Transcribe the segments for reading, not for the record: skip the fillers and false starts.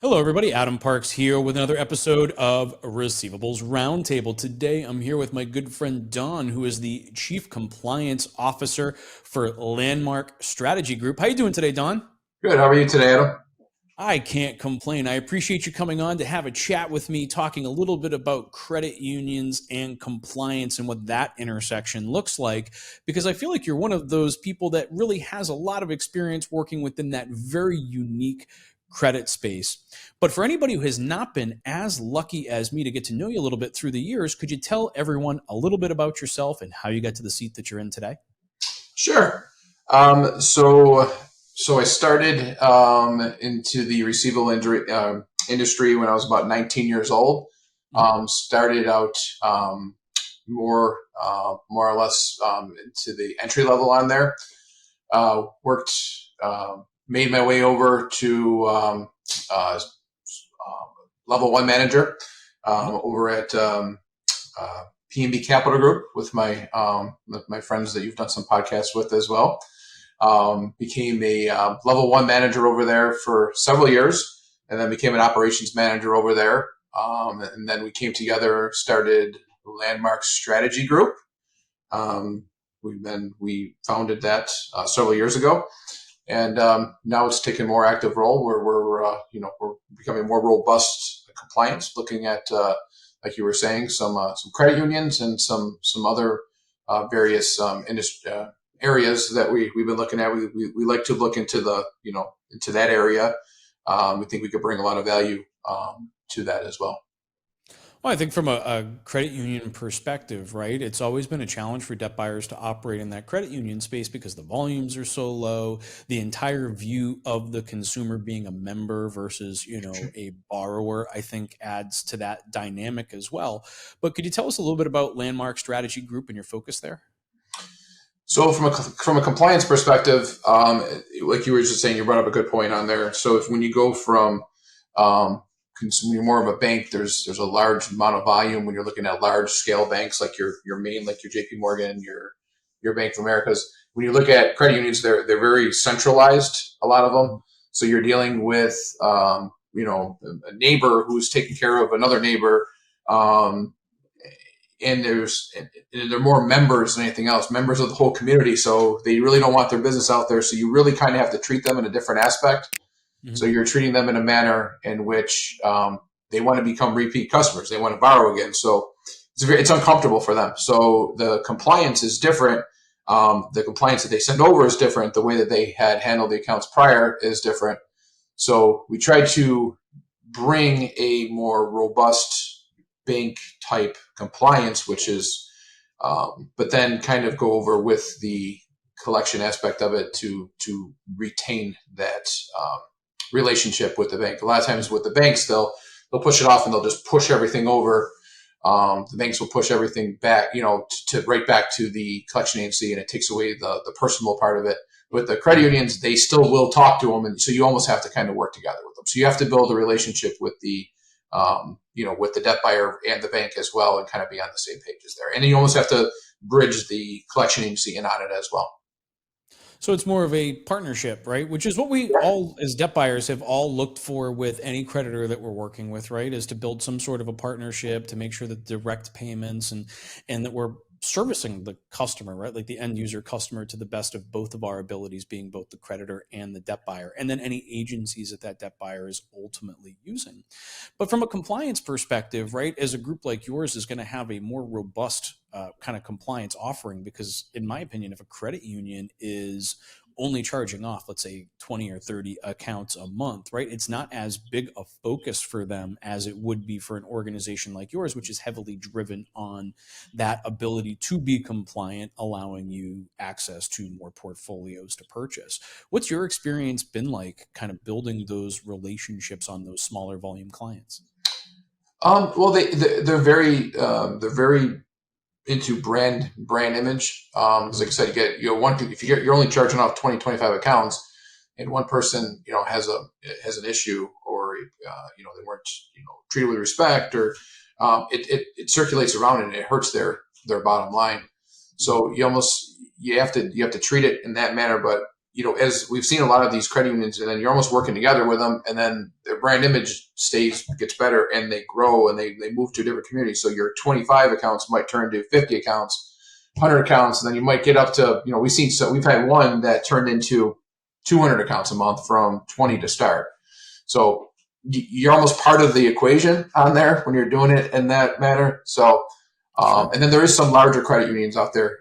Hello, everybody. Adam Parks here with another episode of Receivables Roundtable. Today, I'm here with my good friend Don, who is the Chief Compliance Officer for Landmark Strategy Group. How you doing today, Don? Good. How are you today, Adam? I can't complain. I appreciate you coming on to have a chat with me, talking a little bit about credit unions and compliance and what that intersection looks like, because I feel like you're one of those people that really has a lot of experience working within that very unique credit space. But for anybody who has not been as lucky as me to get to know you a little bit through the years, could you tell everyone a little bit about yourself and how you got to the seat that you're in today? Sure. So I started into the receivable industry when I was about 19 years old. Started out more or less into the entry level on there. Worked, made my way over to level one manager over at P&B Capital Group with my friends that you've done some podcasts with as well. Became a level one manager over there for several years, and then became an operations manager over there. And then we came together, started Landmark Strategy Group. We founded that several years ago, and now it's taken a more active role where we're becoming more robust compliance, looking at like you were saying, some credit unions and some other various industry areas that we've been looking at. We like to look into into that area. We think we could bring a lot of value to that as well. Well, I think from a credit union perspective, right, it's always been a challenge for debt buyers to operate in that credit union space because the volumes are so low. The entire view of the consumer being a member versus, a borrower, I think adds to that dynamic as well. But could you tell us a little bit about Landmark Strategy Group and your focus there? So from a compliance perspective, like you were just saying, you brought up a good point on there. So when you go from consuming more of a bank, there's a large amount of volume when you're looking at large scale banks like your main, like your JP Morgan, your Bank of America's. When you look at credit unions, they're very centralized, a lot of them. So you're dealing with a neighbor who's taking care of another neighbor, and they're more members than anything else, members of the whole community. So they really don't want their business out there. So you really kind of have to treat them in a different aspect. Mm-hmm. So you're treating them in a manner in which they want to become repeat customers. They want to borrow again. So it's uncomfortable for them. So the compliance is different. The compliance that they send over is different. The way that they had handled the accounts prior is different. So we try to bring a more robust bank type compliance, which is, but then kind of go over with the collection aspect of it to retain that relationship with the bank. A lot of times with the banks, they'll push it off and they'll just push everything over. The banks will push everything back, to right back to the collection agency, and it takes away the personal part of it. With the credit unions, they still will talk to them, and so you almost have to kind of work together with them. So you have to build a relationship with the with the debt buyer and the bank as well, and kind of be on the same pages there. And then you almost have to bridge the collection agency in on it as well. So it's more of a partnership, right? Which is what we all, as debt buyers, have all looked for with any creditor that we're working with, right? Is to build some sort of a partnership to make sure that direct payments and that we're servicing the customer, right? Like the end user customer to the best of both of our abilities, being both the creditor and the debt buyer, and then any agencies that debt buyer is ultimately using. But from a compliance perspective, right, as a group like yours is going to have a more robust kind of compliance offering, because in my opinion, if a credit union is only charging off, let's say 20 or 30 accounts a month, right? It's not as big a focus for them as it would be for an organization like yours, which is heavily driven on that ability to be compliant, allowing you access to more portfolios to purchase. What's your experience been like kind of building those relationships on those smaller volume clients? Well, they're very into brand image. Because like I said, you're only charging off 20, 25 accounts, and one person, has an issue, or they weren't, treated with respect, or it circulates around and it hurts their bottom line. So you have to treat it in that manner. But as we've seen a lot of these credit unions, and then you're almost working together with them, and then their brand image gets better, and they grow, and they move to a different community. So your 25 accounts might turn to 50 accounts, 100 accounts, and then you might get up to we've had one that turned into 200 accounts a month from 20 to start. So you're almost part of the equation on there when you're doing it in that manner. So, and then there is some larger credit unions out there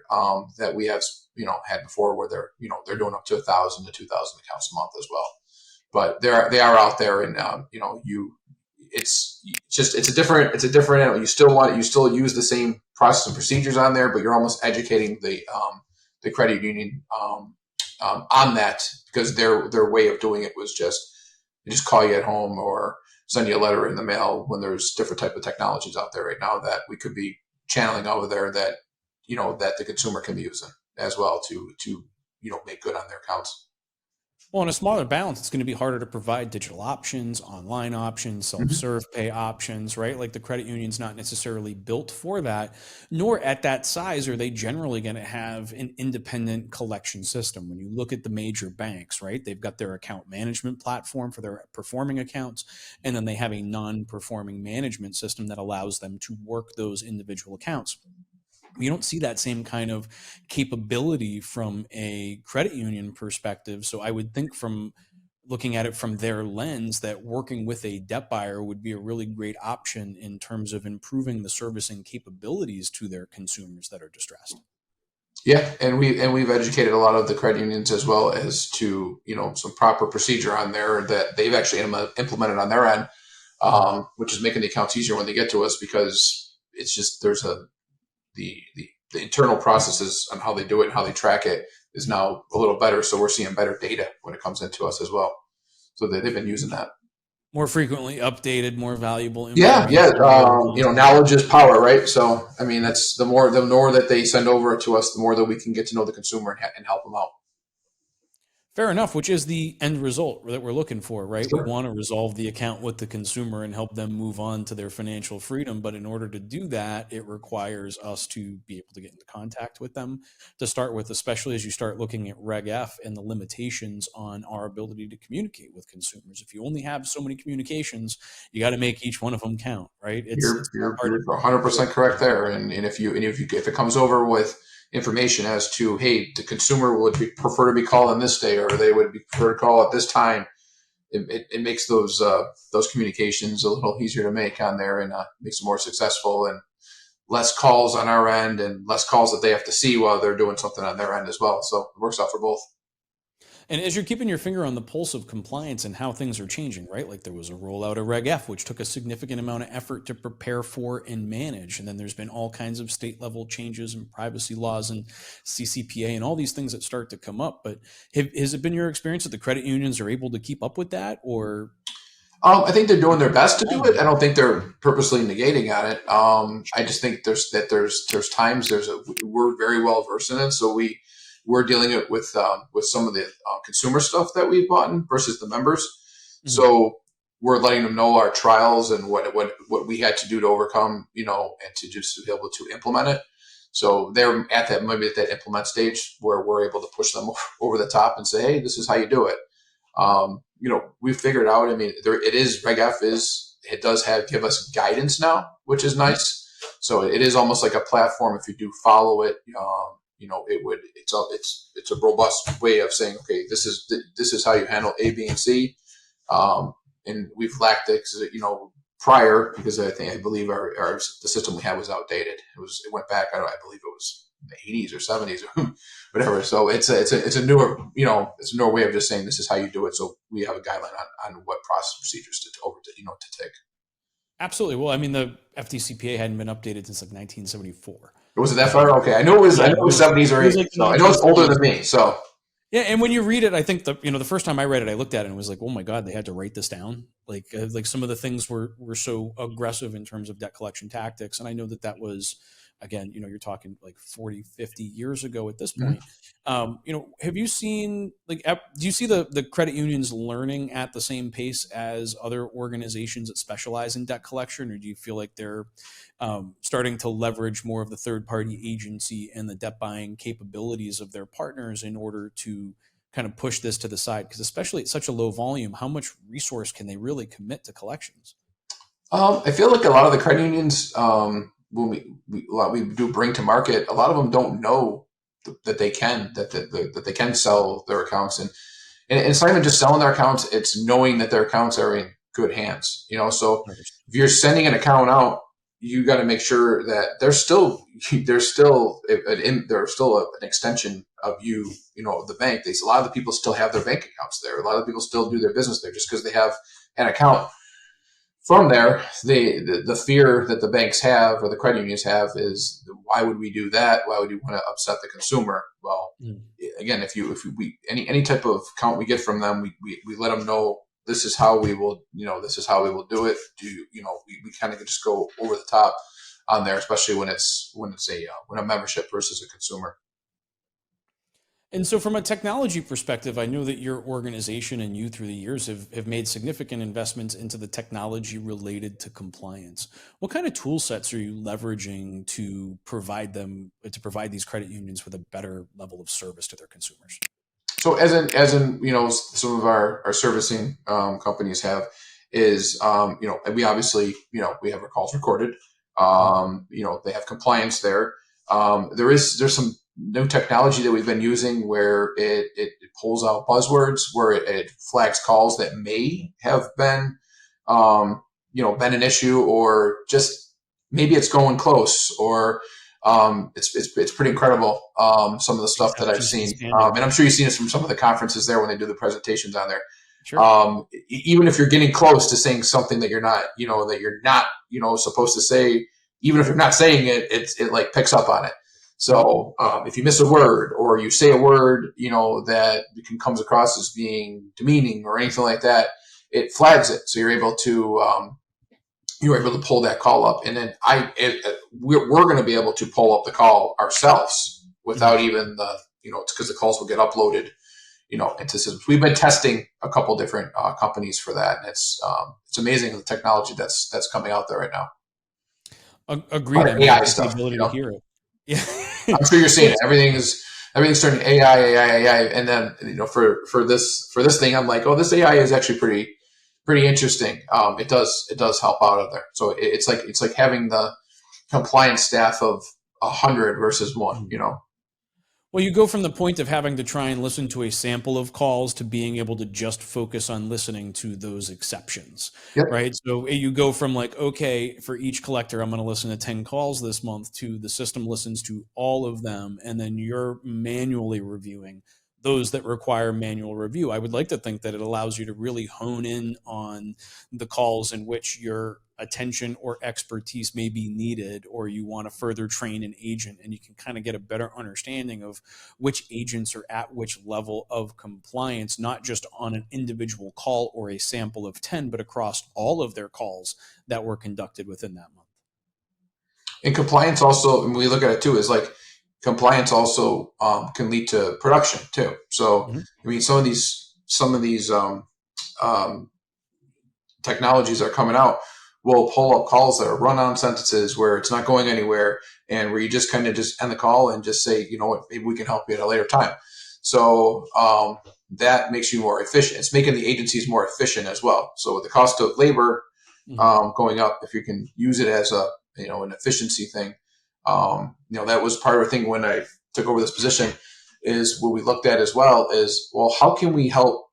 that we have, had before where they're doing up to 1,000 to 2,000 accounts a month as well. But they are out there, and it's a different animal. You still use the same process and procedures on there, but you're almost educating the credit union on that, because their way of doing it was they just call you at home or send you a letter in the mail, when there's different type of technologies out there right now that we could be channeling over there that the consumer can be using as well to make good on their accounts. Well, in a smaller balance, it's going to be harder to provide digital options, online options, self-serve pay options, right? Like the credit union's not necessarily built for that, nor at that size are they generally going to have an independent collection system. When you look at the major banks, right, they've got their account management platform for their performing accounts, and then they have a non-performing management system that allows them to work those individual accounts. You don't see that same kind of capability from a credit union perspective. So I would think, from looking at it from their lens, that working with a debt buyer would be a really great option in terms of improving the servicing capabilities to their consumers that are distressed. Yeah, and we've educated a lot of the credit unions as well as to some proper procedure on there that they've actually implemented on their end, which is making the accounts easier when they get to us, because it's just the internal processes on how they do it and how they track it is now a little better. So we're seeing better data when it comes into us as well. So they've been using that. More frequently updated, more valuable information. Yeah. Knowledge is power, right? So, I mean, that's the more that they send over to us, the more that we can get to know the consumer and help them out. Fair enough, which is the end result that we're looking for, right? Sure. We want to resolve the account with the consumer and help them move on to their financial freedom. But in order to do that, it requires us to be able to get into contact with them to start with, especially as you start looking at Reg F and the limitations on our ability to communicate with consumers. If you only have so many communications, you got to make each one of them count, right? You're 100% correct there. And if it comes over with information as to, hey, the consumer would prefer to be called on this day, or they would prefer to call at this time, it makes those communications a little easier to make on there, and makes them more successful, and less calls on our end and less calls that they have to see while they're doing something on their end as well. So it works out for both. And as you're keeping your finger on the pulse of compliance and how things are changing, right? Like there was a rollout of Reg F, which took a significant amount of effort to prepare for and manage. And then there's been all kinds of state level changes and privacy laws and CCPA and all these things that start to come up. But has it been your experience that the credit unions are able to keep up with that, or? I think they're doing their best to do it. I don't think they're purposely negating on it. I just think there's times we're very well versed in it. So we're dealing it with some of the consumer stuff that we've bought versus the members. Mm-hmm. So we're letting them know our trials and what we had to do to overcome, and to just be able to implement it. So they're at that implement stage where we're able to push them over the top and say, hey, this is how you do it. We've figured out. I mean, Reg F it does give us guidance now, which is nice. So it is almost like a platform. If you do follow it, it's a robust way of saying, okay, this is how you handle A, B, and C. And we've lacked it, prior, because I believe the system we had was outdated. It went back. I believe it was the 80s or 70s or whatever. So it's a newer way of just saying this is how you do it. So we have a guideline on what process procedures to take. Absolutely. Well, I mean, the FDCPA hadn't been updated since like 1974. Was it that far? Okay, I know it was 70s or 80s. So I know it's older than me. So yeah, and when you read it, I think the first time I read it, I looked at it and was like, oh my God, they had to write this down. Like some of the things were so aggressive in terms of debt collection tactics. And I know that that was, again, you're talking like 40, 50 years ago at this Mhm. point. Have you seen, do you see the credit unions learning at the same pace as other organizations that specialize in debt collection, or do you feel like they're starting to leverage more of the third party agency and the debt buying capabilities of their partners in order to kind of push this to the side? Because especially at such a low volume, how much resource can they really commit to collections? I feel like a lot of the credit unions, when a lot we do bring to market, a lot of them don't know that they can that they can sell their accounts, and it's not even just selling their accounts; it's knowing that their accounts are in good hands. So Understood. if you're sending an account out, you got to make sure that there's still an extension of you. The bank. A lot of the people still have their bank accounts there. A lot of people still do their business there just because they have an account. From there, the fear that the banks have or the credit unions have is, why would we do that? Why would you want to upset the consumer? Well, Mm. again, if we any type of account we get from them, we let them know this is how we will do it. We kind of just go over the top on there, especially when it's a membership versus a consumer. And so, from a technology perspective, I know that your organization and you through the years have made significant investments into the technology related to compliance. What kind of tool sets are you leveraging to provide these credit unions with a better level of service to their consumers? So as in some of our servicing companies have is we obviously we have our calls recorded. Mhm. They have compliance there. There's some new technology that we've been using where it pulls out buzzwords, where it flags calls that may have been been an issue, or just maybe it's going close, or it's pretty incredible. Some of the stuff that I've Exceptions to seen, standard. and I'm sure you've seen this from some of the conferences there when they do the presentations on there. Sure. Even if you're getting close to saying something that you're not, supposed to say, even if you're not saying it, it like picks up on it. Mhm. So if you miss a word, or you say a word, that comes across as being demeaning or anything like that, it flags it. So you're able to pull that call up, and then we're going to be able to pull up the call ourselves Mhm. without even it's because the calls will get uploaded, into systems. We've been testing a couple different companies for that, and it's amazing the technology that's coming out there right now. Agreed. I Or mean, I AI think the stuff, ability to hear it. Yeah. I'm sure you're Well, seeing it. Everything's turning AI, and then for this thing, I'm like, oh, this AI is actually pretty interesting. It does help out there. So it's like having the compliance staff of 100 versus one. mhm. Well, you go from the point of having to try and listen to a sample of calls to being able to just focus on listening to those exceptions, Yep. right? So you go from like, okay, for each collector, I'm going to listen to 10 calls this month, to the system listens to all of them. And then you're manually reviewing those that require manual review. I would like to think that it allows you to really hone in on the calls in which your attention or expertise may be needed, or you want to further train an agent, and you can kind of get a better understanding of which agents are at which level of compliance, not just on an individual call or a sample of 10, but across all of their calls that were conducted within that month. And compliance also, and we look at it too, is like compliance also can lead to production too. So Mhm. I mean, some of these um, technologies that are coming out will pull up calls that are run-on sentences where it's not going anywhere, and where you just kind of just end the call and just say, you know what, maybe we can help you at a later time. So that makes you more efficient. It's making the agencies more efficient as well. So with the cost of labor Mhm. going up, if you can use it as an efficiency thing, that was part of the thing when I took over this position. Is what we looked at as well is, well, how can we help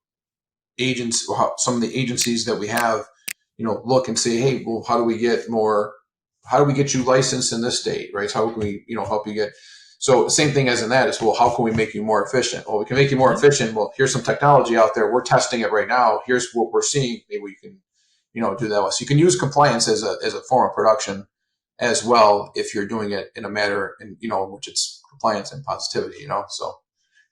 agents, or some of the agencies that we have, look and say, hey, well, how do we get you licensed in this state, right? How can we, help you get, so same thing as in that is, well, how can we make you more efficient? Well, we can make you more Mhm. efficient. Well, here's some technology out there. We're testing it right now. Here's what we're seeing. Maybe we can, do that. So you can use compliance as a form of production as well, if you're doing it in a manner, and which it's compliance and positivity, so.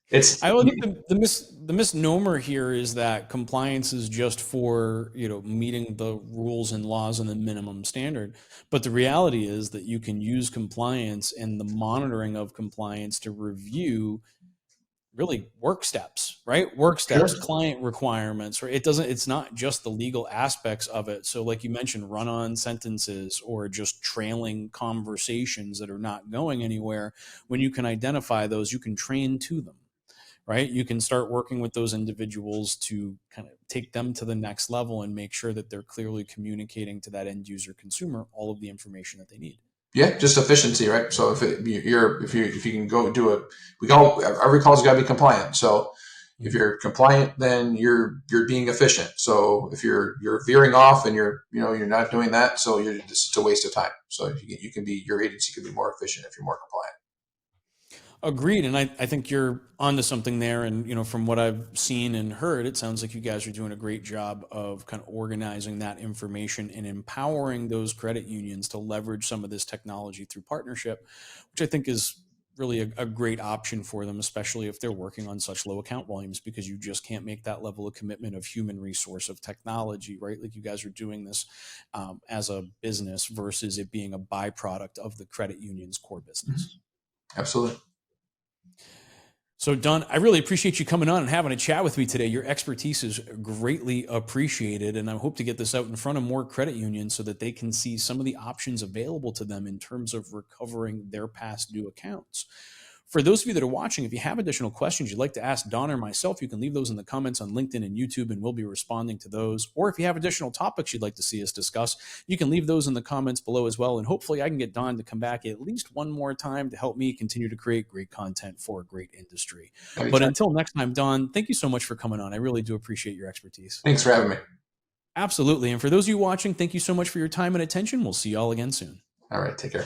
It's I think the misnomer here is that compliance is just for, meeting the rules and laws and the minimum standard. But the reality is that you can use compliance and the monitoring of compliance to review really work steps, right? Work steps, sure. client requirements, right? It's not just the legal aspects of it. So like you mentioned, run on sentences or just trailing conversations that are not going anywhere. When you can identify those, you can train to them, right? You can start working with those individuals to kind of take them to the next level and make sure that they're clearly communicating to that end user consumer all of the information that they need. Yeah, just efficiency, right? So if you can go do it, every call's got to be compliant. So if Mhm. you're compliant, then you're being efficient. So if you're veering off and you're not doing that, so it's a waste of time. So if you can be your agency can be more efficient if you're more compliant. Agreed. And I think you're onto something there. And, from what I've seen and heard, it sounds like you guys are doing a great job of kind of organizing that information and empowering those credit unions to leverage some of this technology through partnership, which I think is really a great option for them, especially if they're working on such low account volumes, because you just can't make that level of commitment of human resource of technology, right? Like you guys are doing this as a business versus it being a byproduct of the credit union's core Mm-hmm. business. Absolutely. So, Don, I really appreciate you coming on and having a chat with me today. Your expertise is greatly appreciated, and I hope to get this out in front of more credit unions so that they can see some of the options available to them in terms of recovering their past due accounts. For those of you that are watching, if you have additional questions you'd like to ask Don or myself, you can leave those in the comments on LinkedIn and YouTube, and we'll be responding to those. Or if you have additional topics you'd like to see us discuss, you can leave those in the comments below as well. And hopefully I can get Don to come back at least one more time to help me continue to create great content for a great industry. But Anytime. until next time, Don, thank you so much for coming on. I really do appreciate your expertise. Thanks for having me. Absolutely. And for those of you watching, thank you so much for your time and attention. We'll see you all again soon. All right. Take care.